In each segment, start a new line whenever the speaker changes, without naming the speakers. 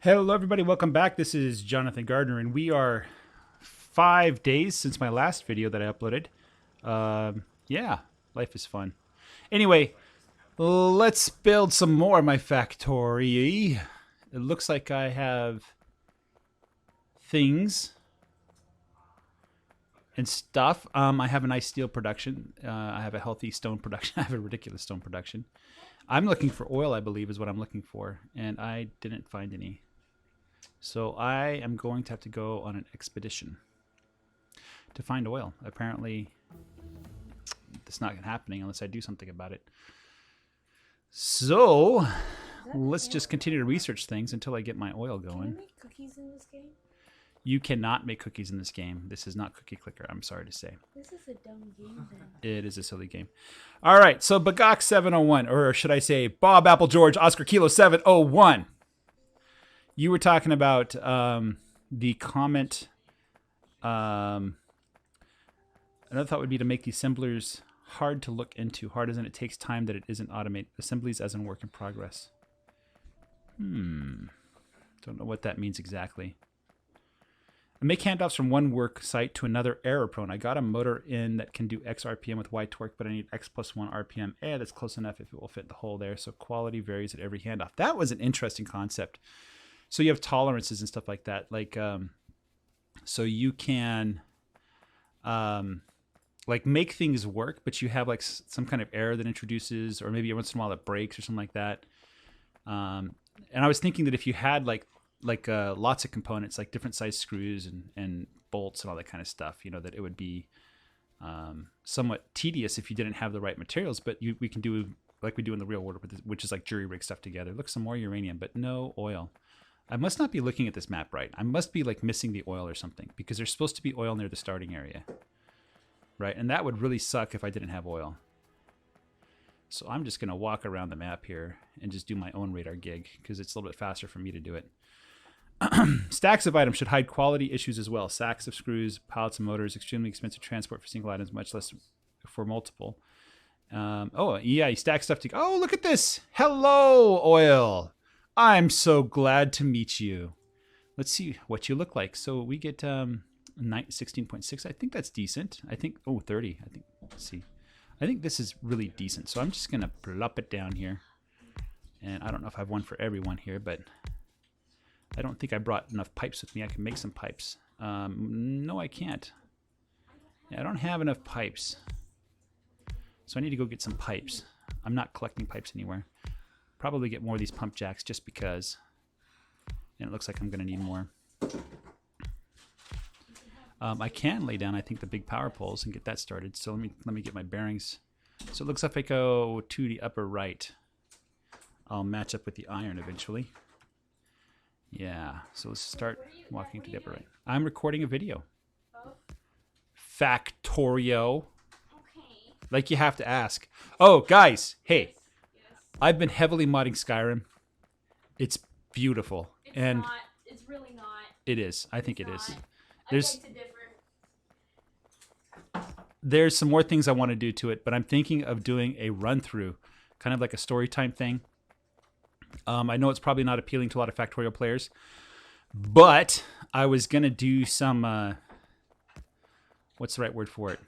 Hello, everybody. Welcome back. This is Jonathan Gardner, and we are 5 days since my last video that I uploaded. Yeah, life is fun. Anyway, let's build some more of my factory. It looks like I have things and stuff. I have a nice steel production. I have a healthy stone production. I have a ridiculous stone production. I'm looking for oil, I believe, is what I'm looking for, and I didn't find any. So I am going to have to go on an expedition to find oil. Apparently, that's not happening unless I do something about it. So let's just continue to research things until I get my oil going.
Can you make cookies in this game?
You cannot make cookies in this game. This is not Cookie Clicker, I'm sorry to say.
This is a dumb game then.
It is a silly game. All right, so Bagok 701, or should I say Bob Apple George Oscar Kilo 701. You were talking about the comment. Another thought would be to make the assemblers hard to look into. Hard as in it takes time that it isn't automate. Assemblies as in work in progress. Don't know what that means exactly. Make handoffs from one work site to another error prone. I got a motor in that can do X RPM with Y torque, but I need X plus 1 RPM. That's close enough if it will fit the hole there. So quality varies at every handoff. That was an interesting concept. So you have tolerances and stuff like that. Like, so you can, like make things work, but you have like some kind of error that introduces, or maybe once in a while it breaks or something like that. And I was thinking that if you had like lots of components, like different size screws and bolts and all that kind of stuff, you know, that it would be somewhat tedious if you didn't have the right materials. But we can do like we do in the real world, which is like jury rig stuff together. Look, some more uranium, but no oil. I must not be looking at this map right. I must be like missing the oil or something, because there's supposed to be oil near the starting area, right? And that would really suck if I didn't have oil. So I'm just going to walk around the map here and just do my own radar gig, because it's a little bit faster for me to do it. Stacks of items should hide quality issues as well. Sacks of screws, pallets of motors, extremely expensive transport for single items, much less for multiple. Oh, yeah, you stack stuff together. Oh, look at this. Hello, oil. I'm so glad to meet you. Let's see what you look like. So we get 16.6. I think that's decent. I think, 30. I think, let's see. I think this is really decent. So I'm just going to plop it down here. And I don't know if I have one for everyone here, but I don't think I brought enough pipes with me. I can make some pipes. No, I can't. Yeah, I don't have enough pipes. So I need to go get some pipes. I'm not collecting pipes anywhere. Probably get more of these pump jacks just because. And it looks like I'm going to need more. I can lay down, I think, the big power poles and get that started. So let me get my bearings. So it looks like if I go to the upper right, I'll match up with the iron eventually. Yeah, so let's start walking to the upper right. I'm recording a video.
Oh.
Factorio.
Okay.
Like you have to ask. Oh, guys, hey.
Yes.
I've been heavily modding Skyrim. It's beautiful.
It's
and
not. It's really not.
It is. I think it is.
Not.
There's
I beg to differ.
there's some more things I want to do to it, but I'm thinking of doing a run through, kind of like a story time thing. I know it's probably not appealing to a lot of Factorial players, but I was gonna do some what's the right word for it?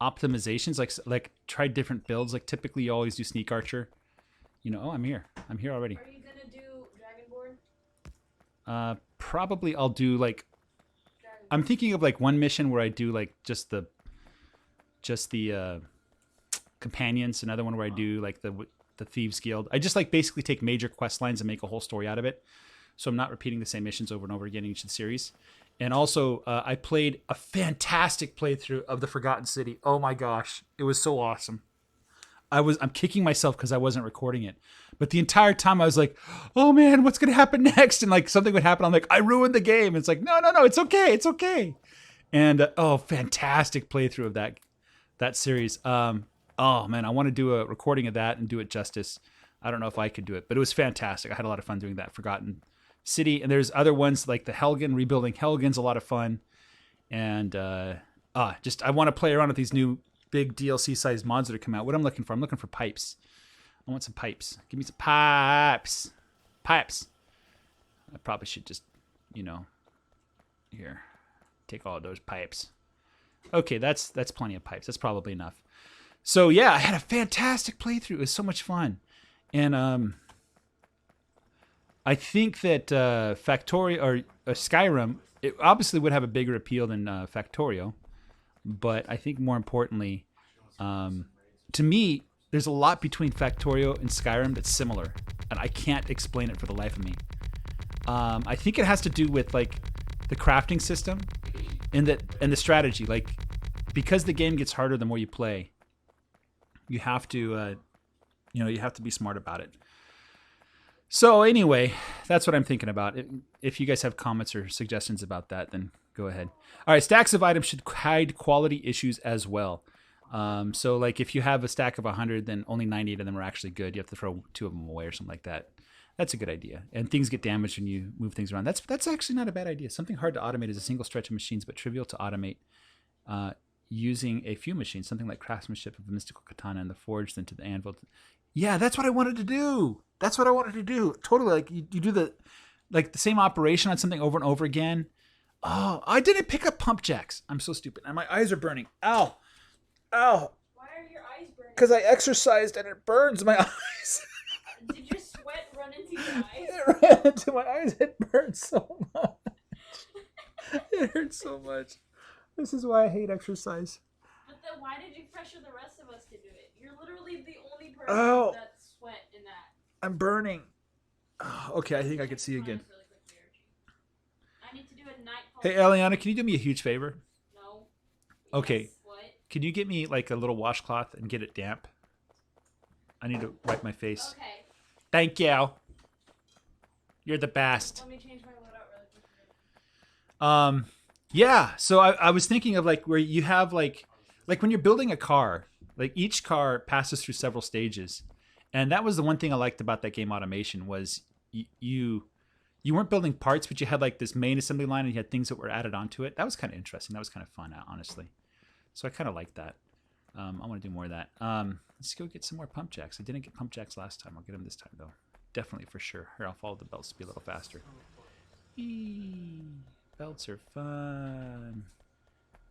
Optimizations, like try different builds. Like typically you always do sneak archer. You know, oh, I'm here already.
Are you gonna do Dragonborn?
Probably I'll do like, I'm thinking of like one mission where I do like just the companions, another one where I do like the Thieves Guild. I just like basically take major quest lines and make a whole story out of it. So I'm not repeating the same missions over and over again in each of the series. And also, I played a fantastic playthrough of the Forgotten City. Oh my gosh, it was so awesome. I'm kicking myself because I wasn't recording it, but the entire time I was like, "Oh man, what's gonna happen next?" And like something would happen. I'm like, "I ruined the game." It's like, no, it's okay, it's okay. And fantastic playthrough of that series. Oh man, I want to do a recording of that and do it justice. I don't know if I could do it, but it was fantastic. I had a lot of fun doing that Forgotten City, and there's other ones like the Helgen. Rebuilding Helgen's a lot of fun, and I want to play around with these new big DLC sized mods that are coming out. What I'm looking for pipes. I want some pipes. Give me some pipes. I probably should just, you know, here, take all of those pipes. Okay, that's plenty of pipes. That's probably enough. So yeah, I had a fantastic playthrough. It was so much fun, and I think that Factorio or Skyrim, it obviously would have a bigger appeal than Factorio, but I think more importantly, to me, there's a lot between Factorio and Skyrim that's similar, and I can't explain it for the life of me. I think it has to do with like the crafting system and the strategy. Like, because the game gets harder the more you play, you have to you have to be smart about it. So anyway, that's what I'm thinking about. If you guys have comments or suggestions about that, then go ahead. All right, stacks of items should hide quality issues as well. So like if you have a stack of 100, then only 98 of them are actually good. You have to throw 2 of them away or something like that. That's a good idea. And things get damaged when you move things around. That's actually not a bad idea. Something hard to automate is a single stretch of machines, but trivial to automate using a few machines. Something like craftsmanship of a mystical katana and the forge, then to the anvil. Yeah, that's what I wanted to do. That's what I wanted to do. Totally. Like you do the same operation on something over and over again. Oh, I didn't pick up pump jacks. I'm so stupid. And my eyes are burning. Ow. Ow.
Why are your eyes burning?
Because I exercised and it burns my eyes.
Did your sweat run into your eyes?
It ran into my eyes. It burns so much. It hurts so much. This is why I hate exercise.
But then why did you pressure the rest of us to do it? You're literally the only person
Oh.
that sweat in that.
I'm burning. Oh, okay, I think I can see again.
Really quickly, I need to do a night.
Hey, Eliana, can you do me a huge favor?
No.
Okay.
Yes, what?
Can you get me like a little washcloth and get it damp? I need to wipe my face.
Okay.
Thank you. You're the best.
Let me change my loadout really quickly.
Yeah. So I was thinking of like where you have like when you're building a car, like each car passes through several stages. And that was the one thing I liked about that game automation was you weren't building parts, but you had like this main assembly line and you had things that were added onto it. That was kind of interesting. That was kind of fun, honestly. So I kind of like that. I want to do more of that. Let's go get some more pump jacks. I didn't get pump jacks last time. I'll get them this time, though. Definitely, for sure. Here, I'll follow the belts to be a little faster. Eee, belts are fun.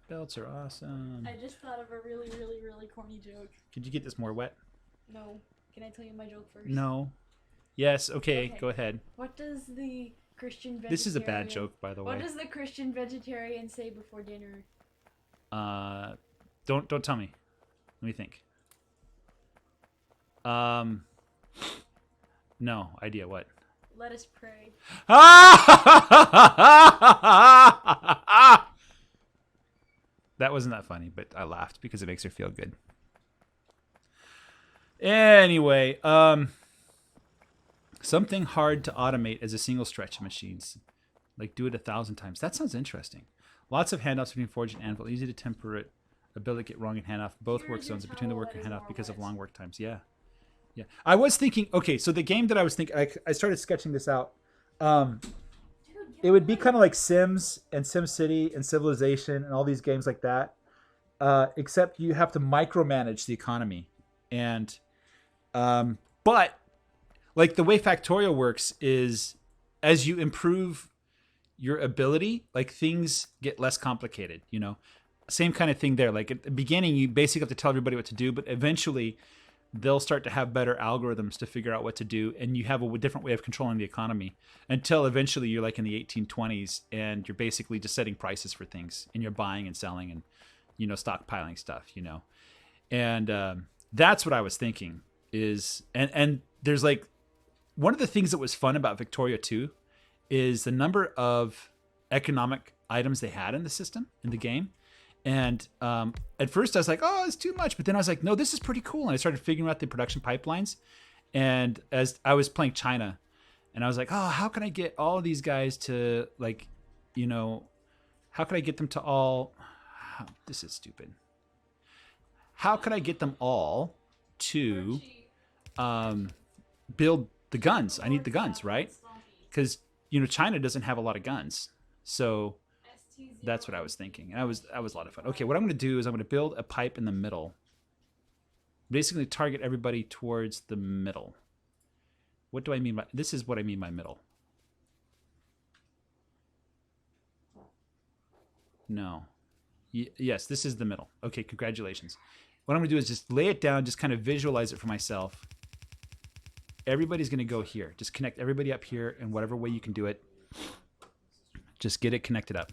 Belts are awesome.
I just thought of a really, really, really corny joke.
Could you get this more wet?
No. Can I tell you my joke first?
No. Yes, okay. Go ahead.
What does the Christian vegetarian...
This is a bad joke, by the way.
What does the Christian vegetarian say before dinner?
Don't tell me. Let me think. No idea what.
Let us pray.
That wasn't that funny, but I laughed because it makes her feel good. Anyway, something hard to automate as a single stretch of machines. Like do it 1,000 times. That sounds interesting. Lots of handoffs between forge and anvil. Easy to temper it. Ability to get wrong in handoff. Both work zones between the work and handoff because of long work times. Yeah. Yeah. I was thinking, okay, so the game that I was thinking, I started sketching this out. It would be kind of like Sims and SimCity and Civilization and all these games like that. Except you have to micromanage the economy. And, but like the way Factorio works is as you improve your ability, like things get less complicated, you know, same kind of thing there. Like at the beginning, you basically have to tell everybody what to do, but eventually they'll start to have better algorithms to figure out what to do. And you have a different way of controlling the economy until eventually you're like in the 1820s and you're basically just setting prices for things and you're buying and selling and, you know, stockpiling stuff, you know, and, that's what I was thinking is, and there's like, one of the things that was fun about Victoria 2 is the number of economic items they had in the system, in the game. And at first I was like, oh, it's too much. But then I was like, no, this is pretty cool. And I started figuring out the production pipelines. And as I was playing China, and I was like, oh, how can I get all of these guys to like, you know, how can I get them to all, this is stupid. How could I get them all to build the guns? I need the guns, right? Because, you know, China doesn't have a lot of guns. So that's what I was thinking. And that was a lot of fun. Okay, what I'm going to do is I'm going to build a pipe in the middle. Basically target everybody towards the middle. What do I mean by, this is what I mean by middle. No. Yes, this is the middle. Okay, congratulations. What I'm going to do is just lay it down, just kind of visualize it for myself. Everybody's going to go here. Just connect everybody up here in whatever way you can do it. Just get it connected up.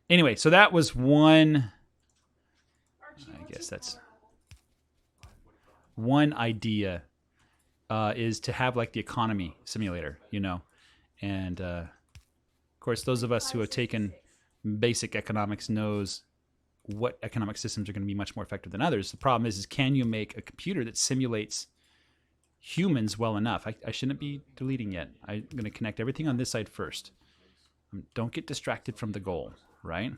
Anyway, so that was one. I guess that's one idea. Is to have like the economy simulator, you know, and of course, those of us who have taken basic economics knows what economic systems are going to be much more effective than others. The problem is can you make a computer that simulates humans well enough? I shouldn't be deleting yet. I'm going to connect everything on this side first. Don't get distracted from the goal, right?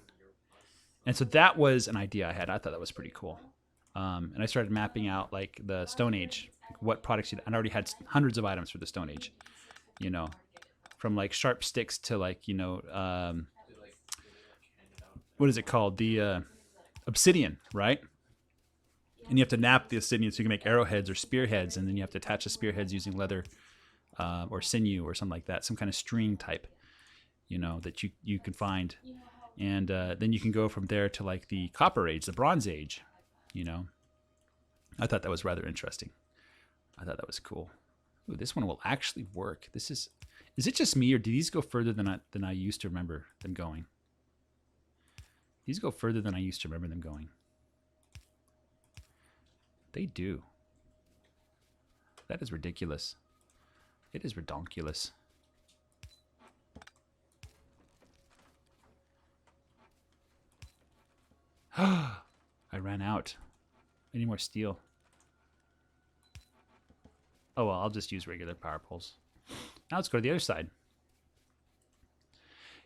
And so that was an idea I had. I thought that was pretty cool. And I started mapping out like the Stone Age, like what products I already had hundreds of items for the Stone Age, you know, from like sharp sticks to like, you know, what is it called? The obsidian, right? And you have to nap the obsidian so you can make arrowheads or spearheads, and then you have to attach the spearheads using leather or sinew or something like that, some kind of string type, you know, that you can find. And then you can go from there to like the Copper Age, the Bronze Age, you know. I thought that was rather interesting. I thought that was cool. Ooh, this one will actually work. This is it just me, or do these go further than I used to remember them going? These go further than I used to remember them going. They do. That is ridiculous. It is redonkulous. I ran out. I need more steel. Oh well, I'll just use regular power poles. Now let's go to the other side.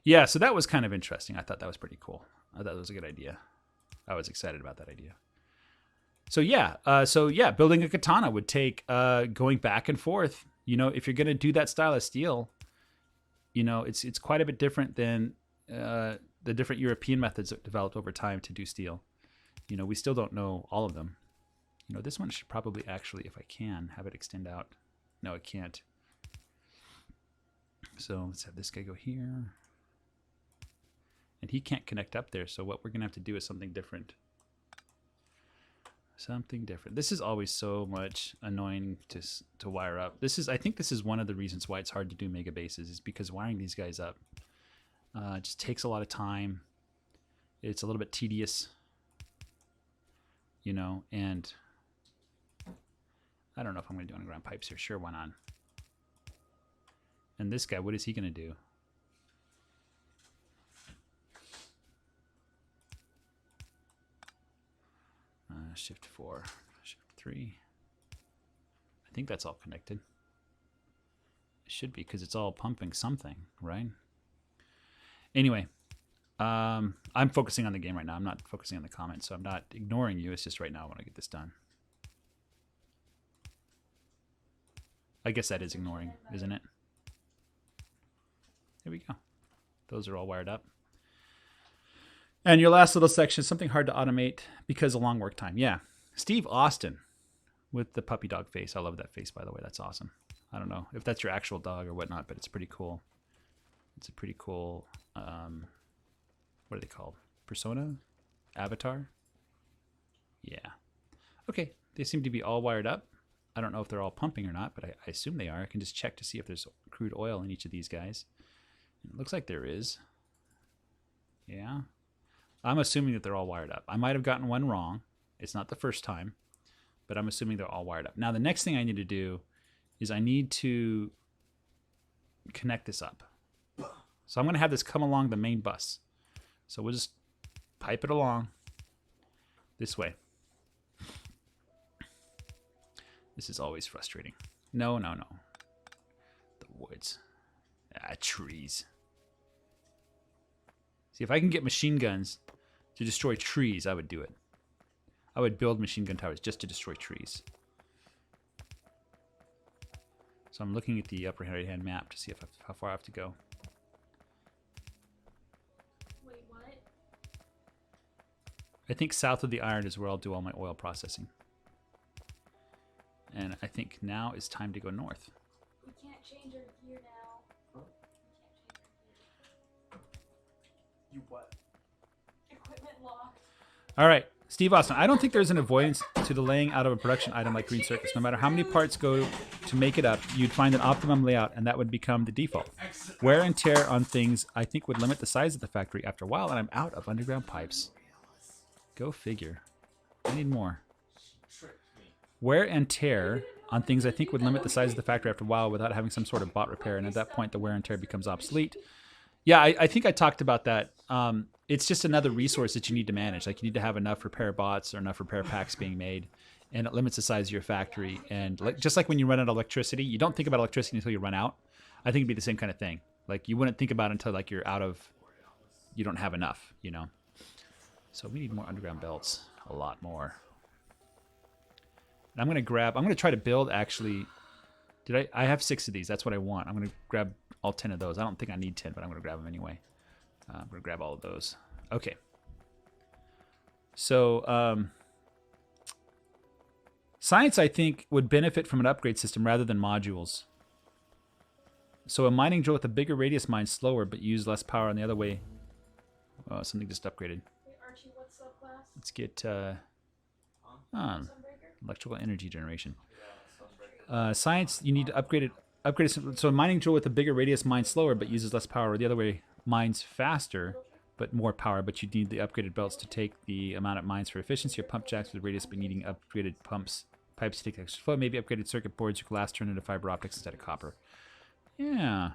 Yeah, so that was kind of interesting. I thought that was pretty cool. I thought that was a good idea. I was excited about that idea. So yeah, building a katana would take going back and forth. You know, if you're gonna do that style of steel, you know, it's quite a bit different than the different European methods that developed over time to do steel. You know, we still don't know all of them. You know, this one should probably actually, if I can, have it extend out. No, it can't. So let's have this guy go here. And he can't connect up there, so what we're going to have to do is something different. Something different. This is always so much annoying to wire up. I think this is one of the reasons why it's hard to do megabases, is because wiring these guys up just takes a lot of time. It's a little bit tedious, you know, and I don't know if I'm going to do underground pipes here. Sure, why not? And this guy, what is he going to do? Shift 4, Shift 3. I think that's all connected. It should be, because it's all pumping something, right? Anyway, I'm focusing on the game right now. I'm not focusing on the comments, so I'm not ignoring you. It's just right now I want to get this done. I guess that is ignoring, isn't it? There we go. Those are all wired up. And your last little section, something hard to automate because of long work time. Yeah. Steve Austin with the puppy dog face. I love that face, by the way. That's awesome. I don't know if that's your actual dog or whatnot, but it's pretty cool. It's a pretty cool, what are they called? Persona? Avatar? Yeah. Okay. They seem to be all wired up. I don't know if they're all pumping or not, but I assume they are. I can just check to see if there's crude oil in each of these guys. It looks like there is. Yeah. I'm assuming that they're all wired up. I might have gotten one wrong. It's not the first time, but I'm assuming they're all wired up. Now, the next thing I need to do is I need to connect this up. So I'm going to have this come along the main bus. So we'll just pipe it along this way. This is always frustrating. No. The woods. Trees. See, if I can get machine guns to destroy trees, I would do it. I would build machine gun towers just to destroy trees. So I'm looking at the upper right-hand map to see how far I have to go.
Wait, what?
I think south of the iron is where I'll do all my oil processing. And I think now is time to go north.
We can't change our gear now.
You what?
Equipment locked.
All right, Steve Austin. I don't think there's an avoidance to the laying out of a production item like green circuits. No matter how many parts go to make it up, you'd find an optimum layout, and that would become the default. Wear and tear on things, I think, would limit the size of the factory after a while, and I'm out of underground pipes. Go figure. I need more. Wear and tear on things, I think, would limit the size of the factory after a while without having some sort of bot repair, and at that point, the wear and tear becomes obsolete. Yeah, I think I talked about that. It's just another resource that you need to manage. Like, you need to have enough repair bots or enough repair packs being made, and it limits the size of your factory. And just like when you run out of electricity, you don't think about electricity until you run out. I think it'd be the same kind of thing. Like, you wouldn't think about it until like you don't have enough, you know. So we need more underground belts, a lot more. And I'm gonna try to build actually. I have 6 of these. That's what I want. I'm gonna grab all 10 of those. I don't think I need 10, but I'm gonna grab them anyway. I'm going to grab all of those. Okay. So, science, I think, would benefit from an upgrade system rather than modules. So a mining drill with a bigger radius mines slower, but use less power on the other way. Oh, something just upgraded.
Hey, Archie, what's up, class?
Let's get electrical energy generation. Science, you need to upgrade it. So a mining drill with a bigger radius mines slower, but uses less power, or the other way, mines faster but more power, but you need the upgraded belts to take the amount of mines for efficiency, or pump jacks with radius but needing upgraded pipes to take extra flow, maybe upgraded circuit boards or glass turned into fiber optics instead of copper. Yeah.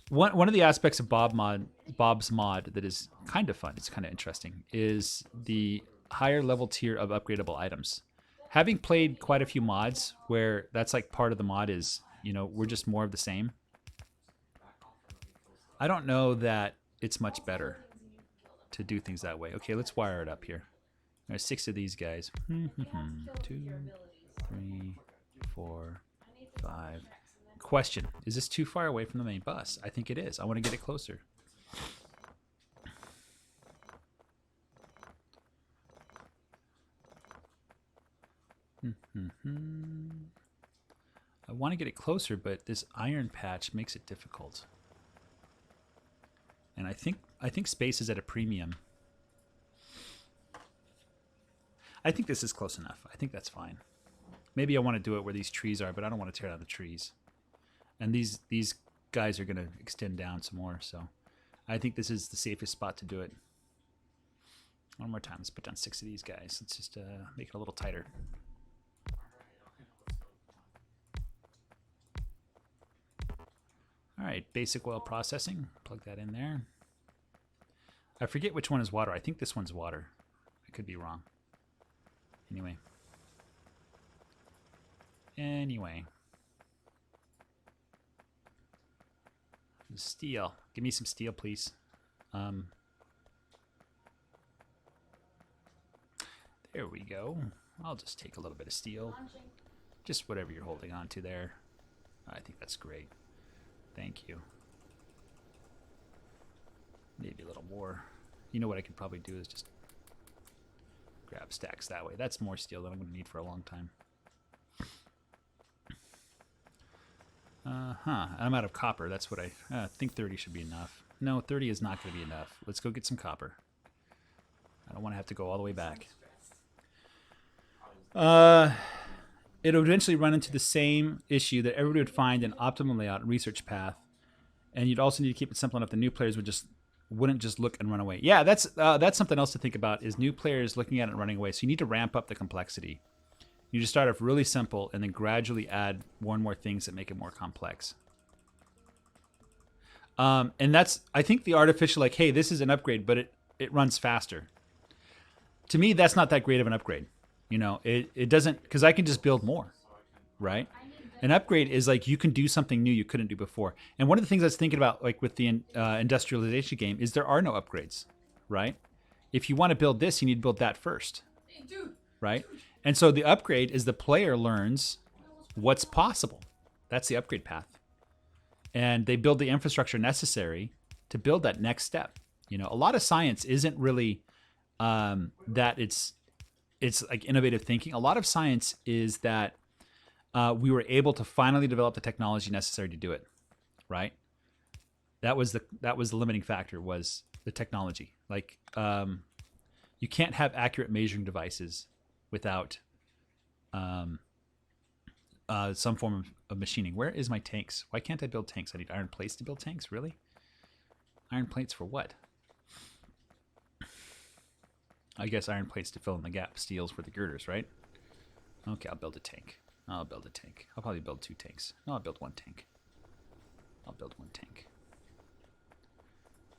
One of the aspects of Bob's mod that is kind of fun, it's kind of interesting, is the higher level tier of upgradable items. Having played quite a few mods where that's like part of the mod is, you know, we're just more of the same. I don't know that it's much better to do things that way. Okay, let's wire it up here. There's 6 of these guys. 2, 3, 4, 5. Question, is this too far away from the main bus? I think it is. I want to get it closer. I want to get it closer, but this iron patch makes it difficult. And I think space is at a premium. I think this is close enough. I think that's fine. Maybe I want to do it where these trees are, but I don't want to tear down the trees. And these guys are going to extend down some more, so I think this is the safest spot to do it. One more time. Let's put down 6 of these guys. Let's just make it a little tighter. All right, basic oil processing. Plug that in there. I forget which one is water. I think this one's water. I could be wrong. Anyway. Steel. Give me some steel, please. There we go. I'll just take a little bit of steel. Just whatever you're holding on to there. I think that's great. Thank you. Maybe a little more. You know what I could probably do is just grab stacks that way. That's more steel than I'm going to need for a long time. I'm out of copper. That's what I think 30 should be enough. No, 30 is not going to be enough. Let's go get some copper. I don't want to have to go all the way back. It'll eventually run into the same issue that everybody would find an optimal layout and research path. And you'd also need to keep it simple enough that new players wouldn't just look and run away. Yeah, that's something else to think about, is new players looking at it and running away. So you need to ramp up the complexity. You just start off really simple and then gradually add more and more things that make it more complex. And that's, I think, the artificial, like, hey, this is an upgrade, but it runs faster. To me, that's not that great of an upgrade. You know, it doesn't, because I can just build more, right? An upgrade is like you can do something new you couldn't do before. And one of the things I was thinking about, like with the industrialization game, is there are no upgrades, right? If you want to build this, you need to build that first, right? And so the upgrade is the player learns what's possible. That's the upgrade path. And they build the infrastructure necessary to build that next step. You know, a lot of science isn't really that it's like innovative thinking. A lot of science is that we were able to finally develop the technology necessary to do it. Right. That was the limiting factor, was the technology. Like, you can't have accurate measuring devices without some form of machining. Where is my tanks? Why can't I build tanks? I need iron plates to build tanks? Really? Iron plates for what? I guess iron plates to fill in the gap. Steels for the girders, right? Okay, I'll build a tank. I'll build a tank. I'll probably build 2 tanks. No, I'll build 1 tank. I'll build 1 tank.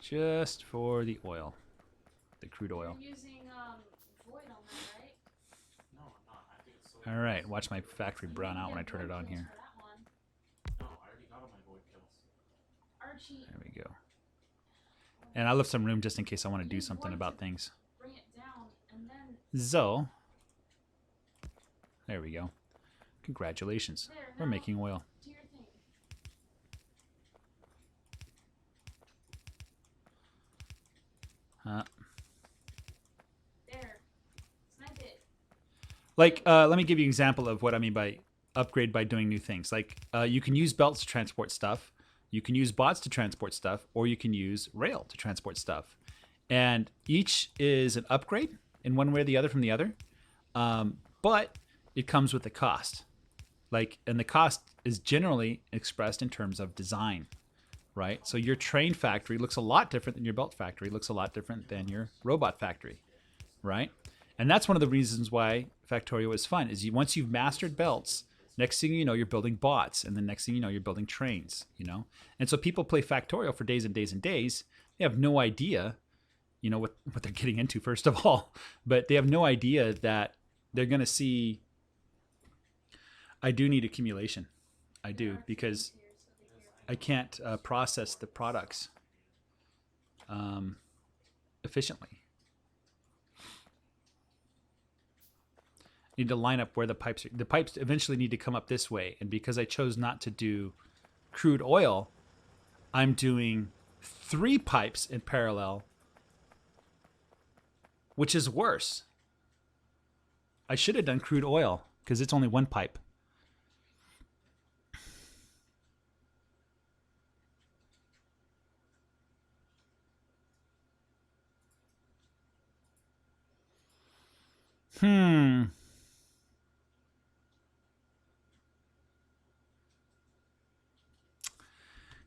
Just for the oil. The crude oil.
You're using void on that, right?
No, I'm not. I think it's so.
All right, watch my factory brown out when I turn it on here.
No, I already got all my void kills.
Archie,
There we go. And I left some room just in case I want to do something about things.
bring it down and then
So, there we go. Congratulations.
there.
We're
now
making oil.
do your thing. There. Snipe it.
Like, let me give you an example of what I mean by upgrade by doing new things. Like, you can use belts to transport stuff, you can use bots to transport stuff, or you can use rail to transport stuff. And each is an upgrade in one way or the other from the other, but it comes with a cost. Like, and the cost is generally expressed in terms of design, right? So your train factory looks a lot different than your belt factory, looks a lot different than your robot factory, right? And that's one of the reasons why Factorio is fun, is once you've mastered belts, next thing you know, you're building bots, and the next thing you know, you're building trains, you know? And so people play Factorio for days and days and days. They have no idea, you know, what they're getting into, first of all, but they have no idea that they're going to see. I do need accumulation. I do, because I can't process the products efficiently. Need to line up where the pipes are. The pipes eventually need to come up this way, and because I chose not to do crude oil, I'm doing 3 pipes in parallel, which is worse. I should have done crude oil because it's only 1 pipe.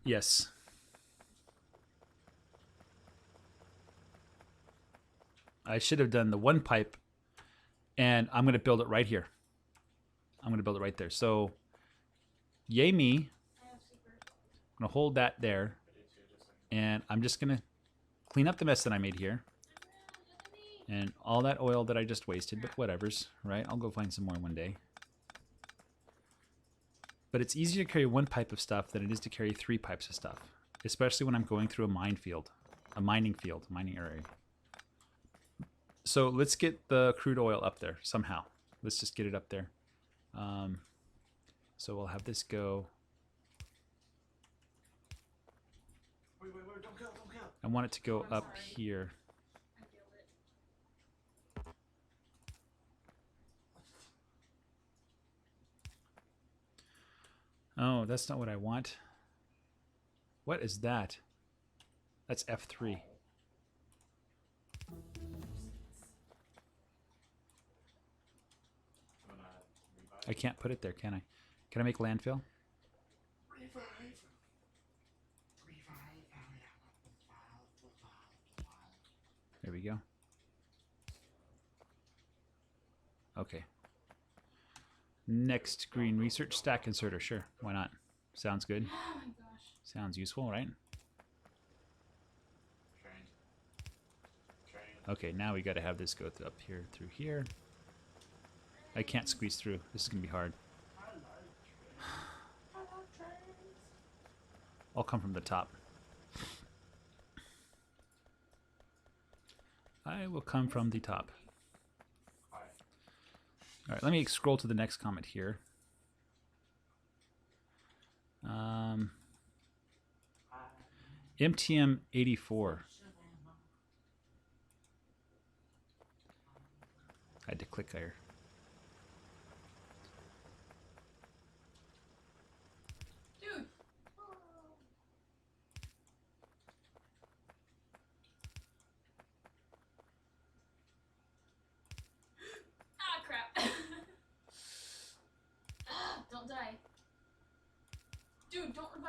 Yes. I should have done the 1 pipe, and I'm going to build it right here. I'm going to build it right there. So, yay me.
I have super.
I'm going to hold that there, and I'm just going to clean up the mess that I made here. And all that oil that I just wasted, but whatever's, right? I'll go find some more one day. But it's easier to carry 1 pipe of stuff than it is to carry 3 pipes of stuff, especially when I'm going through a mining area. So let's get the crude oil up there somehow. Let's just get it up there. So we'll have this go.
Wait, don't kill.
I want it to go
I'm
up
sorry.
here.
I feel it.
Oh, that's not what I want. What is that? That's F3. I can't put it there, can I? Can I make landfill? There we go. Okay. Next, green research stack inserter. Sure, why not? Sounds good.
Oh my gosh.
Sounds useful, right?
Train.
Okay, now we got to have this go up here through here. I can't squeeze through. This is gonna be hard. I'll come from the top. I will come from the top.
Hi.
All right, let me scroll to the next comment here. MTM84. I had to click here.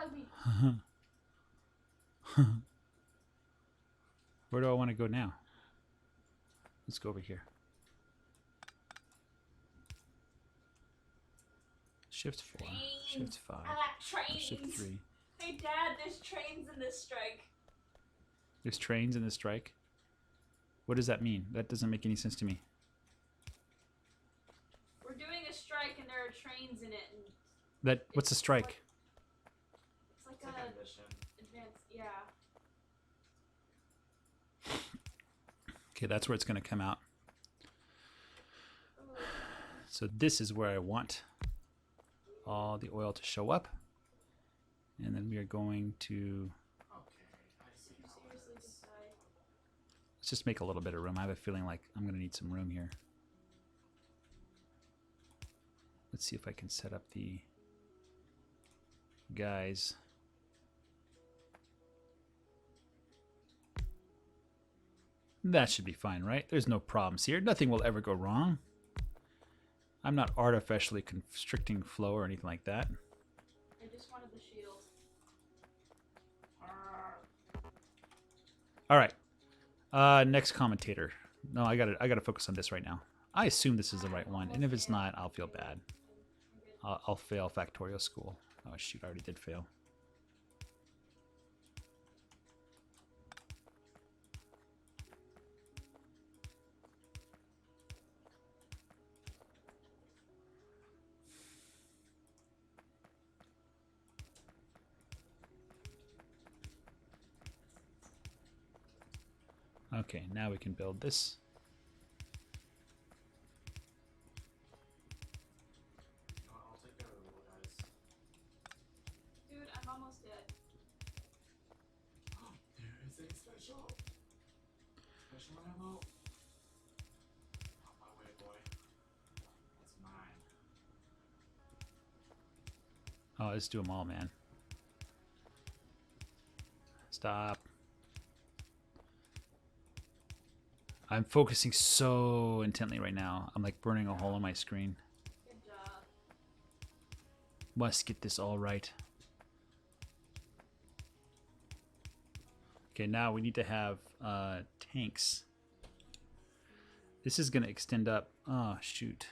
revive me.
Where do I want to go now? Let's go over here. Shift 4, Shift 5,
I like trains.
Shift 3.
Hey, Dad, there's trains in this strike.
There's trains in the strike? What does that mean? That doesn't make any sense to me.
We're doing a strike and there are trains in it. And
That what's a strike?
it's like
It's like
a
a mission.
advanced, yeah.
Okay, that's where it's going to come out.
Ooh.
So this is where I want all the oil to show up. And then we are going to,
Okay, I see
You
how it
seriously
is.
just died.
let's just make a little bit of room. I have a feeling like I'm going to need some room here. Let's see if I can set up the guys. That should be fine, right? There's no problems here. Nothing will ever go wrong. I'm not artificially constricting flow or anything like that.
I just wanted the shield.
All right. Next commentator. No, I gotta focus on this right now. I assume this is the right one, and if it's not, I'll feel bad. I'll fail factorial school. Oh shoot, I already did fail. Okay, now we can build this.
I'll take care of the little guys.
Dude, I'm almost dead.
There is a special. Special ammo. On my way, boy. That's mine.
Oh, let's do them all, man. Stop. I'm focusing so intently right now. I'm like burning a hole in my screen.
Good job.
Must get this all right. Okay, now we need to have tanks. This is going to extend up. Oh, shoot.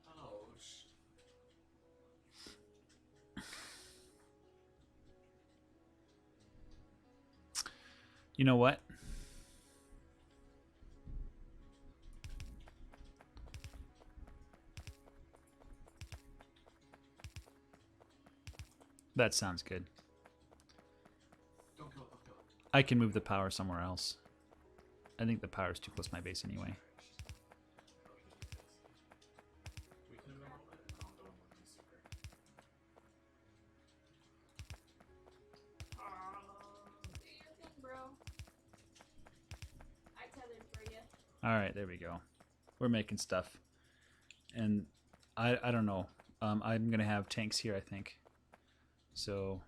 Ouch.
You know what? That sounds good.
Don't kill it, don't kill it.
I can move the power somewhere else. I think the power is too close to my base anyway.
We can remember what I'll go and look in the secret.
Do your thing, bro. I tethered for you.
All right, there we go. We're making stuff. And I don't know. I'm going to have tanks here, I think. So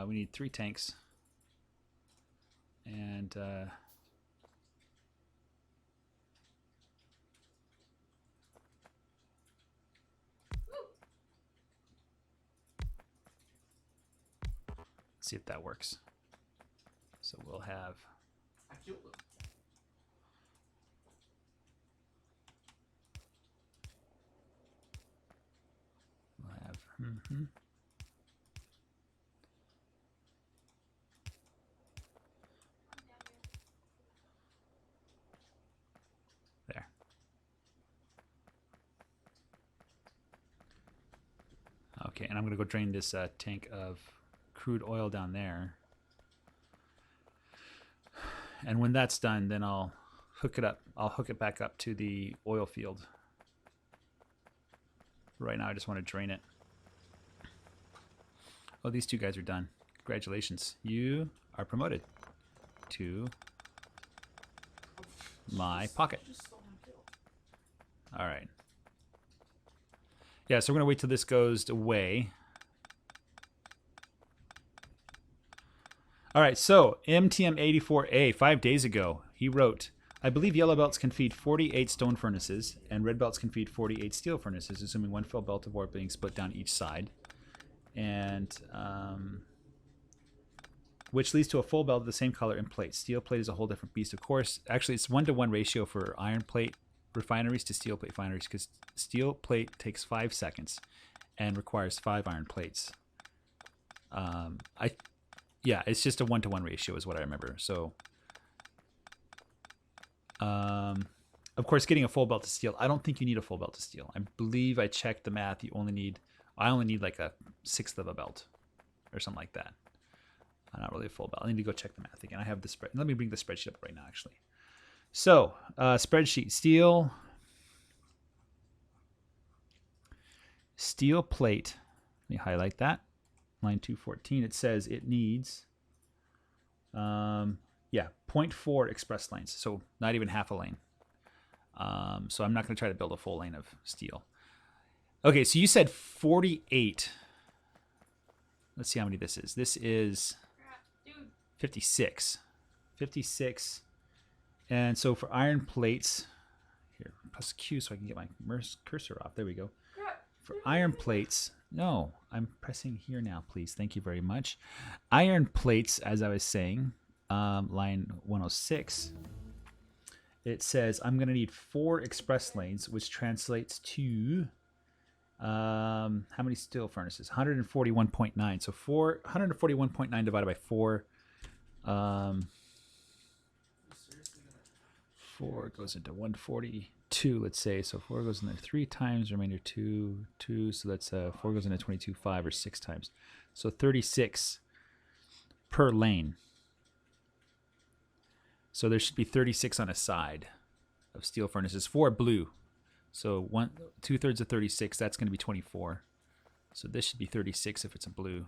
we need 3 tanks. And let's see if that works. So we'll have
I killed them.
mhm.
I'm down here.
There. Okay, and I'm gonna go drain this tank of crude oil down there. And when that's done, then I'll hook it up. I'll hook it back up to the oil field. Right now, I just want to drain it. Oh, these 2 guys are done. Congratulations. You are promoted to my pocket.
You just stole my kill.
All right. Yeah, so we're going to wait till this goes away. All right, so MTM84A, 5 days ago, he wrote, I believe yellow belts can feed 48 stone furnaces, and red belts can feed 48 steel furnaces, assuming one full belt of ore being split down each side. And which leads to a full belt of the same color in plate. Steel plate is a whole different beast, of course. Actually, it's 1-to-1 ratio for iron plate refineries to steel plate refineries, because steel plate takes 5 seconds and requires 5 iron plates. Yeah, it's just a 1-to-1 ratio is what I remember. So, of course, getting a full belt to steel, I don't think you need a full belt to steel. I believe I checked the math. I only need like a 1/6 of a belt or something like that. Not really a full belt. I need to go check the math again. I have the spread. Let me bring the spreadsheet up right now, actually. So, spreadsheet, steel plate. Let me highlight that. Line 214. It says it needs, 0.4 express lanes. So not even half a lane. So I'm not going to try to build a full lane of steel. Okay, so you said 48. Let's see how many this is. This is 56. 56. And so for iron plates, here, press Q so I can get my cursor off. There we go. For iron plates, no, I'm pressing here now, please. Thank you very much. Iron plates, as I was saying, line 106, it says I'm going to need 4 express lanes, which translates to how many steel furnaces? 141.9. So 141.9 divided by 4. 4 goes into 142, let's say. So 4 goes in there 3 times, remainder 2, 2. So that's 4 goes into 22, 5 or 6 times. So 36 per lane. So there should be 36 on a side of steel furnaces for blue. So 2/3 of 36, that's going to be 24. So this should be 36 if it's a blue.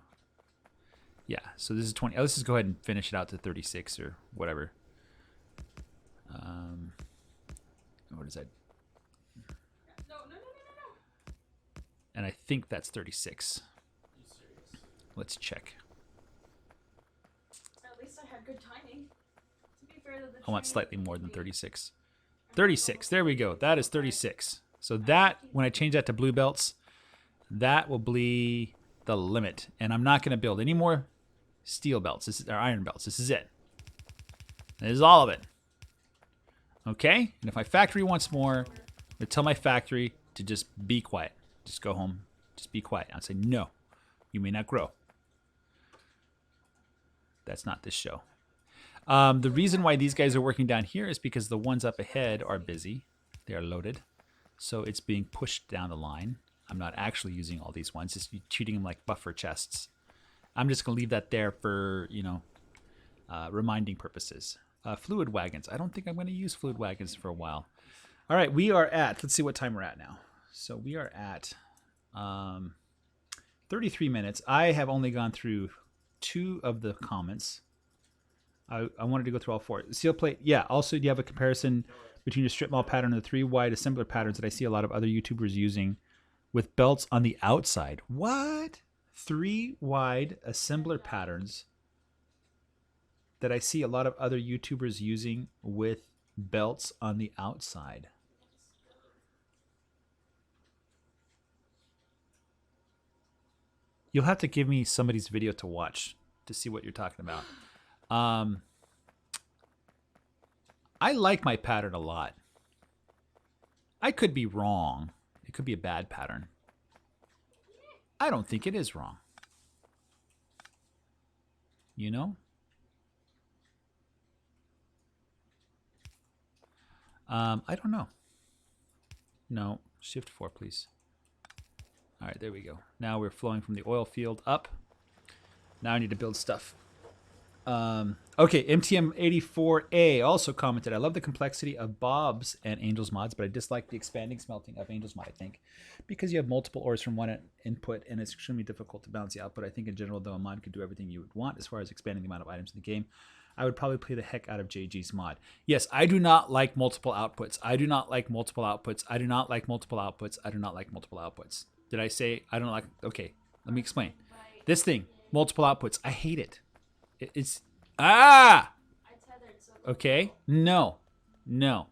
Yeah, so this is 20. Let's just go ahead and finish it out to 36 or whatever. What is that?
No.
And I think that's 36. Let's check.
At least I had good timing. To be fair to the
I want
train,
slightly more than 36. 36. There we go. That is 36. So that, when I change that to blue belts, that will be the limit. And I'm not going to build any more steel belts. This is our iron belts. This is it. This is all of it. Okay? And if my factory wants more, I'm going to tell my factory to just be quiet. Just go home. Just be quiet. I'll say, no, you may not grow. That's not this show. The reason why these guys are working down here is because the ones up ahead are busy. They are loaded. So it's being pushed down the line. I'm not actually using all these ones. Just treating them like buffer chests. I'm just going to leave that there for, reminding purposes. Fluid wagons. I don't think I'm going to use fluid wagons for a while. All right, we are at, let's see what time we're at now. So we are at 33 minutes. I have only gone through 2 of the comments. I wanted to go through all 4. Steel plate, yeah. Also, do you have a comparison between your strip mall pattern and the 3 wide assembler patterns that I see a lot of other YouTubers using with belts on the outside? What? 3 wide assembler patterns that I see a lot of other YouTubers using with belts on the outside. You'll have to give me somebody's video to watch to see what you're talking about. I like my pattern a lot. I could be wrong. It could be a bad pattern. I don't think it is wrong. You know? I don't know. No, shift 4, please. All right, there we go. Now we're flowing from the oil field up. Now I need to build stuff. Okay, MTM84A also commented, I love the complexity of Bob's and Angel's mods, but I dislike the expanding smelting of Angel's mod, I think. Because you have multiple ores from one input, and it's extremely difficult to balance the output. I think in general, though, a mod could do everything you would want as far as expanding the amount of items in the game. I would probably play the heck out of JG's mod. Yes, I do not like multiple outputs. I do not like multiple outputs. I do not like multiple outputs. I do not like multiple outputs. Did I say I don't like? Okay, let me explain. This thing, multiple outputs, I hate it. It's okay. No, No.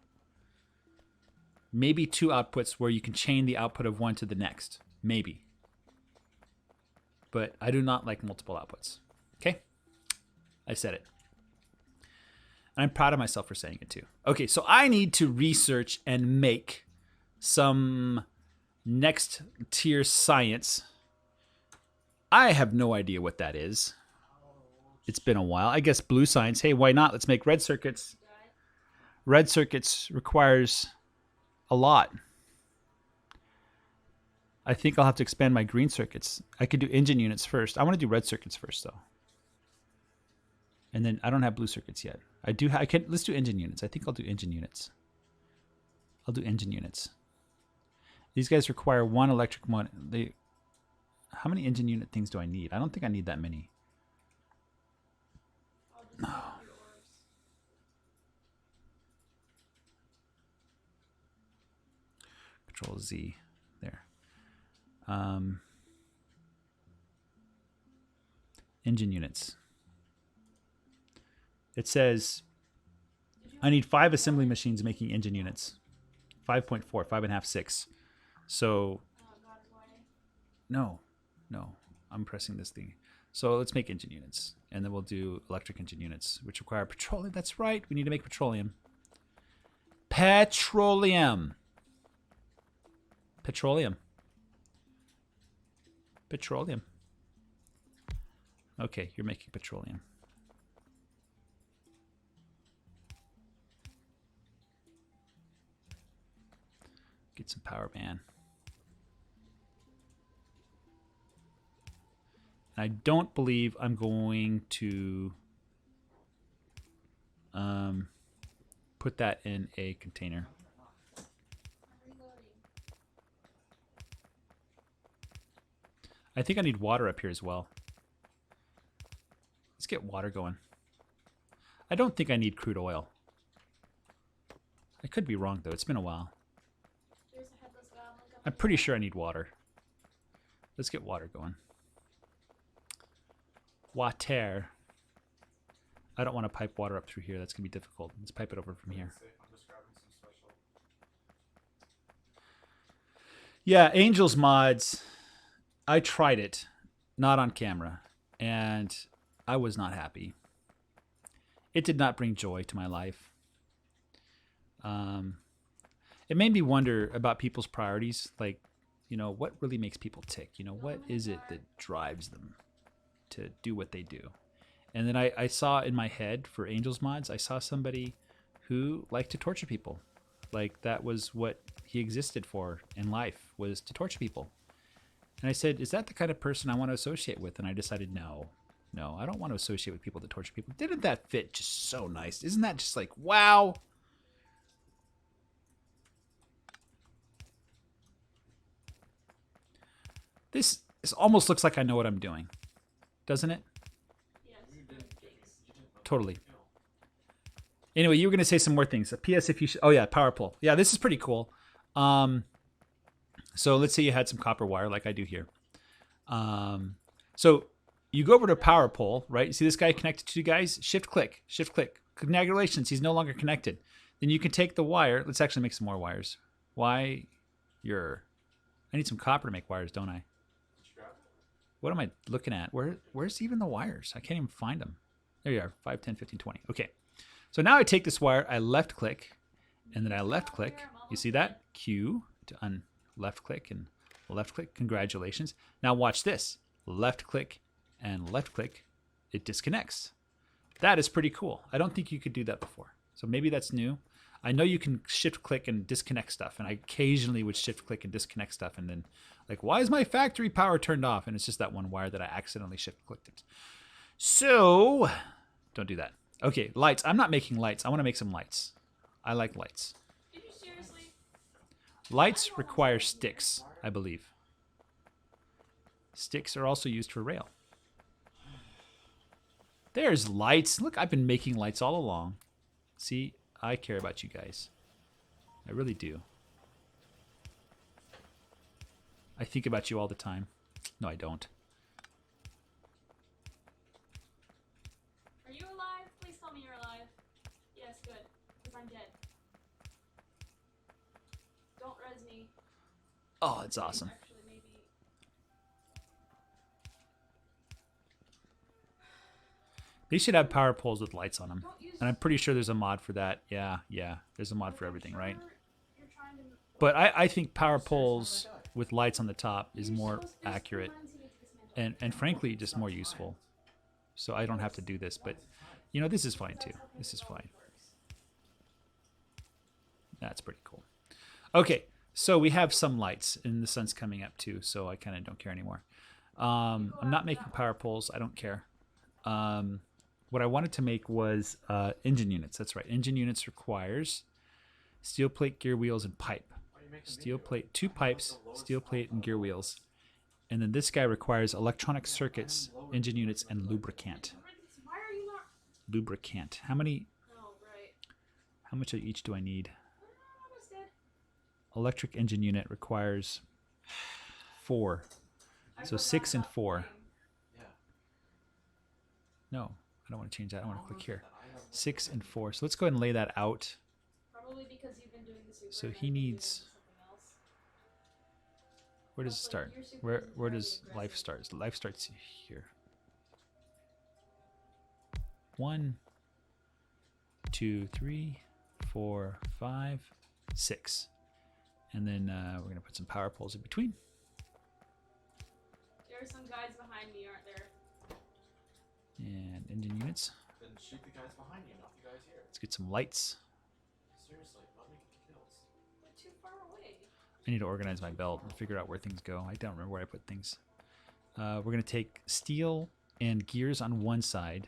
Maybe 2 outputs where you can chain the output of one to the next. Maybe. But I do not like multiple outputs. Okay? I said it. And I'm proud of myself for saying it too. Okay, so I need to research and make some next tier science. I have no idea what that is. It's been a while. I guess blue science. Hey, why not? Let's make red circuits. Red circuits requires a lot. I think I'll have to expand my green circuits. I could do engine units first. I want to do red circuits first, though. And then I don't have blue circuits yet. I do. I can. Let's do engine units. I think I'll do engine units. I'll do engine units. These guys require 1 electric one. How many engine unit things do I need? I don't think I need that many. No. Control Z. There. Engine units. It says I need 5 assembly machines making engine units. 5.4, 5.5, 6. So no, I'm pressing this thing. So let's make engine units, and then we'll do electric engine units, which require petroleum. That's right. We need to make petroleum. Petroleum. Okay, you're making petroleum. Get some power, man. I don't believe I'm going to put that in a container. I think I need water up here as well. Let's get water going. I don't think I need crude oil. I could be wrong, though. It's been a while. I'm pretty sure I need water. Let's get water going. Water. I don't want to pipe water up through here. That's going to be difficult. Let's pipe it over from here. Yeah, Angels mods. I tried it. Not on camera. And I was not happy. It did not bring joy to my life. It made me wonder about people's priorities. Like, you know, what really makes people tick? You know, what is it that drives them to do what they do? And then I saw in my head for Angels mods, I saw somebody who liked to torture people. Like, that was what he existed for in life, was to torture people. And I said, is that the kind of person I want to associate with? And I decided, no, I don't want to associate with people that torture people. Didn't that fit just so nice? Isn't that just like, wow? This almost looks like I know what I'm doing, doesn't it? Totally. Anyway, you were going to say some more things. P.S. If you oh yeah, power pole. Yeah, this is pretty cool. So let's say you had some copper wire like I do here. So you go over to power pole, right? You see this guy connected to you guys? Shift click. Congratulations, he's no longer connected. Then you can take the wire. Let's actually make some more wires. I need some copper to make wires, don't I? What am I looking at? Where's even the wires? I can't even find them. There you are, 5, 10, 15, 20. Okay. So now I take this wire, I left click, and then I left click. You see that? Q to left click and left click. Congratulations. Now watch this. Left click and left click. It disconnects. That is pretty cool. I don't think you could do that before. So maybe that's new. I know you can shift click and disconnect stuff, and I occasionally would shift click and disconnect stuff, and then like, why is my factory power turned off? And it's just that one wire that I accidentally shift clicked it. So don't do that. Okay, lights. I'm not making lights. I want to make some lights. I like lights.
Did you seriously?
Lights require sticks, I believe. Sticks are also used for rail. There's lights. Look, I've been making lights all along. See, I care about you guys. I really do. I think about you all the time. No, I don't.
Are you alive? Please tell me you're alive. Yes, good. Because I'm dead.
Oh, it's awesome.
Actually, maybe.
They should have power poles with lights on them.
Don't use.
And I'm pretty sure there's a mod for that. Yeah, yeah. There's a mod for
I'm
everything,
sure
right?
You're trying to.
But I think power
Seriously, how'd
poles
I die?
with lights on the top is
You're
more
supposed- there's
accurate
three lines you need to dismantle.
and frankly just more useful. So I don't have to do this, but you know, this is fine too. This is fine. That's pretty cool. Okay, so we have some lights and the sun's coming up too, so I kind of don't care anymore. I'm not making power poles. I don't care. What I wanted to make was engine units. That's right. Engine units requires steel plate, gear wheels, and pipe. Steel plate, 2 pipes, steel plate, and gear wheels. And then this guy requires electronic circuits, engine units, and lubricant.
Why are you not?
Lubricant. How many?
Oh, right.
How much of each do I need?
Almost dead.
Electric engine unit requires 4.
I
So
forgot
6 and
about
4.
flame.
Yeah.
No, I don't want to change that. I want to click here. 6 and 4. So let's go ahead and lay that out.
Probably because you've been doing the super.
So
and
he
I've been doing
needs.
something else.
Where does it
Plus, like,
start?
your super
Where
is
does
very
life
aggressive.
start? Life starts here. 1, 2, 3, 4, 5, 6. And then we're going to put some power poles in between.
There are some guys behind me, aren't there?
And engine units.
Then shoot the guys behind you, not the guys here.
Let's get some lights.
Seriously, let me get the kills.
They're too far away.
I need to organize my belt and figure out where things go. I don't remember where I put things. We're going to take steel and gears on one side.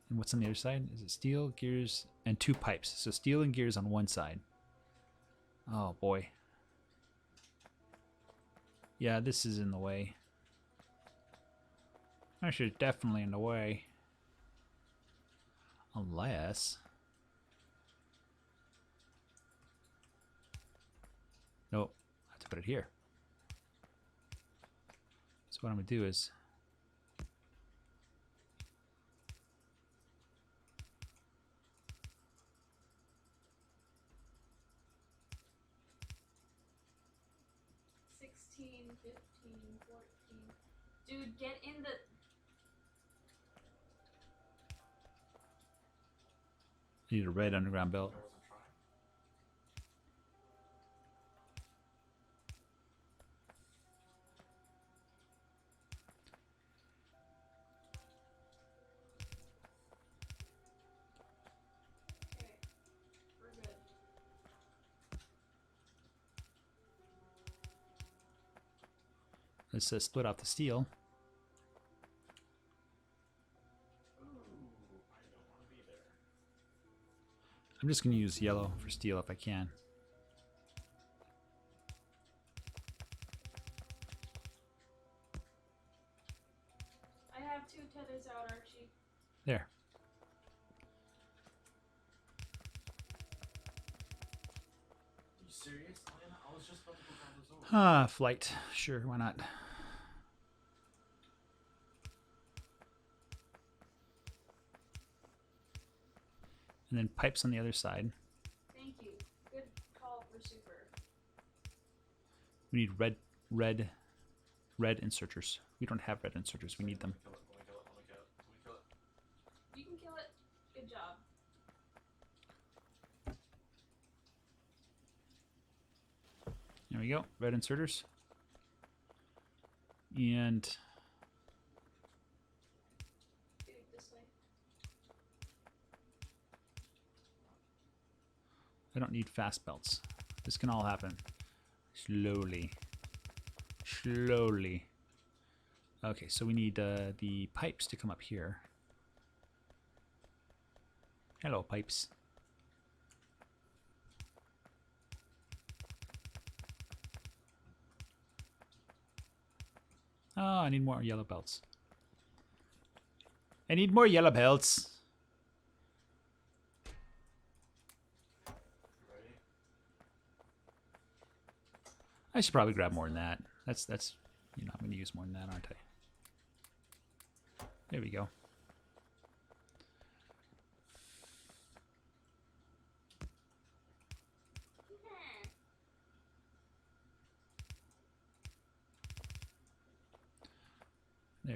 And what's on the other side? Is it steel, gears, and 2 pipes? So steel and gears on one side. Oh, boy. Yeah, this is in the way. This is definitely in the way. Unless... Nope, I have to put it here. So what I'm going to do is...
$16, $15, $14. Dude, get in the.
I need a red underground belt.
I wasn't trying.
Okay, we're good.
Let's split off the steel.
Ooh, I don't want to be there.
I'm just going to use yellow for steel if I can.
I have 2 tethers out, Archie.
There.
Are you serious, Elena? I was just about to go grab those over.
Flight. Sure, why not? And then pipes on the other side.
Thank you. Good call for super.
We need red inserters. We don't have red inserters. We need them.
Kill it, let me kill it, let me kill it, let me kill it.
You can kill it. Good job.
There we go. Red inserters. And
Dude, this way.
I don't need fast belts. This can all happen slowly. Slowly. Okay, so we need the pipes to come up here. Hello, pipes. Oh, I need more yellow belts. I need more yellow belts.
You ready?
I should probably grab more than that. That's you know, I'm going to use more than that, aren't I? There we go.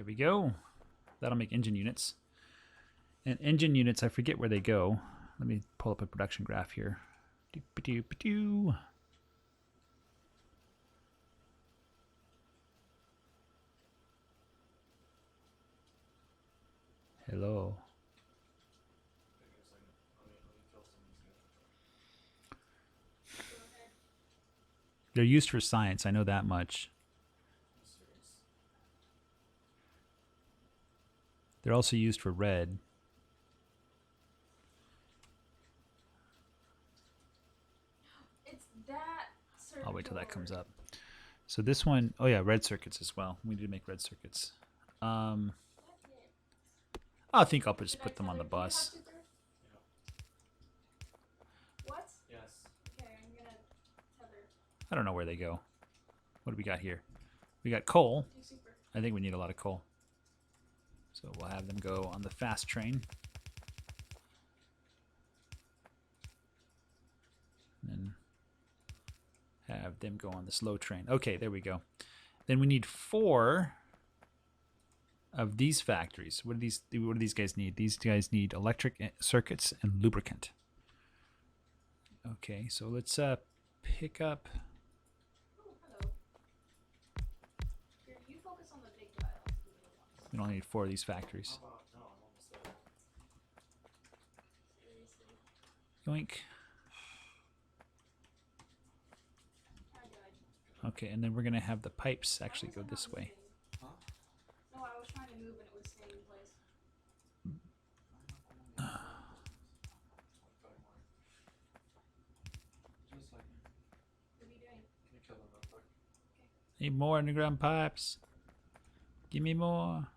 There we go. That'll make engine units. And engine units, I forget where they go. Let me pull up a production graph here. Doo-ba-doo-ba-doo. Hello. They're used for science. I know that much. They're also used for red.
It's that circuit.
I'll wait till that comes up. So this one, oh yeah, red circuits as well. We need to make red circuits. I think I'll just put them on the bus.
What?
Yes.
Okay, I'm gonna tether.
I don't know where they go. What do we got here? We got coal.
Do super.
I think we need a lot of coal. So we'll have them go on the fast train. And then have them go on the slow train. Okay, there we go. Then we need 4 of these factories. What do these guys need? These guys need electric circuits and lubricant. Okay, so let's pick up.
Oh, hello. Here, you focus on the big guy. I'll do the little ones.
We only need 4 of these factories.
How about, no, I'm almost there.
Seriously.
Yoink.
I died.
Okay, and then we're gonna have the pipes actually
Why
go
was I
this
not
way.
moving?
Huh?
No, I was trying to move and it was staying in place.
Just like,
What are you doing?
can you kill them real quick?
Need more underground pipes. Give me more.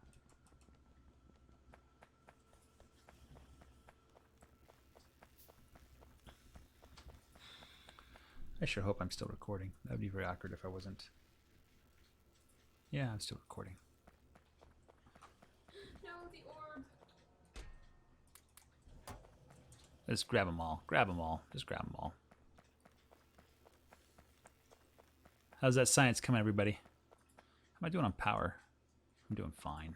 I sure hope I'm still recording. That would be very awkward if I wasn't. Yeah, I'm still recording.
No, the orb.
Let's grab them all. Grab them all. Just grab them all. How's that science coming, everybody? How am I doing on power? I'm doing fine.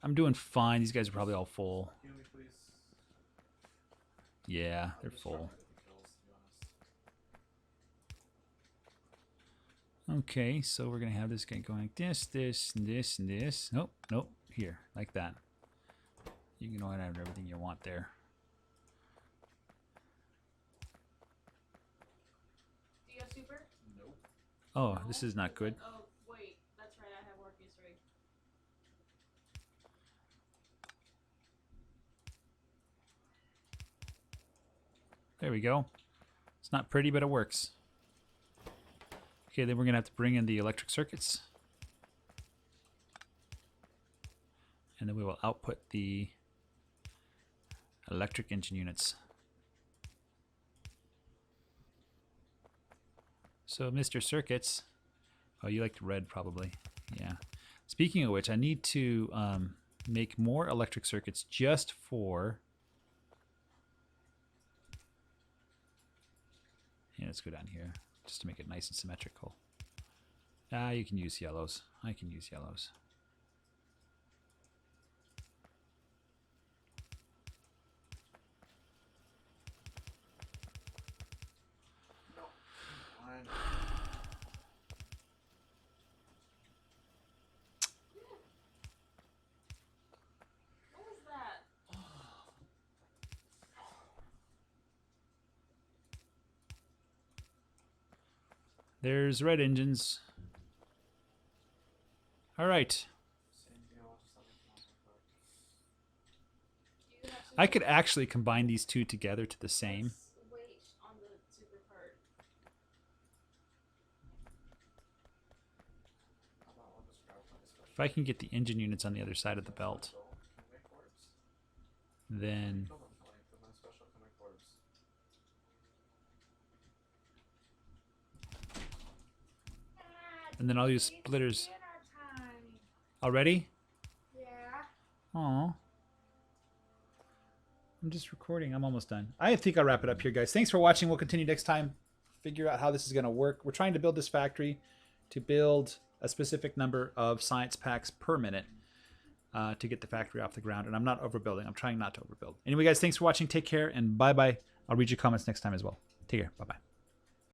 I'm doing fine. These guys are probably all full.
Heal me, please.
Yeah, they're
I'm just
full.
trying to get the kills, to be honest.
Okay, so we're gonna have this guy going like this, this, and this, and this. Nope, nope. Here, like that. You can go ahead and have everything you want there.
Do you have super?
Nope.
Oh,
No?
this is not good.
Oh, wait. That's right. I have work history.
There we go. It's not pretty, but it works. Okay, then we're gonna have to bring in the electric circuits. And then we will output the electric engine units. So, Mr. Circuits, oh, you liked red probably. Yeah. Speaking of which, I need to make more electric circuits just for. Yeah, let's go down here just to make it nice and symmetrical. Ah, you can use yellows. I can use yellows.
No. Fine.
What was that?
There's red engines. All right.
Same deal, just let me come off real quick.
Do you have super?
I could actually combine these two together to the same.
Let's wait on the super part.
How about I'll just grab my special.
If I can get the engine units on the other side of the belt,
Can you make orbs?
then
Kill them for me with my special comic orbs.
and then I'll use splitters.
Dinner time.
Already?
Yeah.
Aw. I'm just recording. I'm almost done. I think I'll wrap it up here, guys. Thanks for watching. We'll continue next time. Figure out how this is going to work. We're trying to build this factory to build a specific number of science packs per minute to get the factory off the ground. And I'm not overbuilding. I'm trying not to overbuild. Anyway, guys, thanks for watching. Take care and bye-bye. I'll read your comments next time as well. Take care. Bye-bye.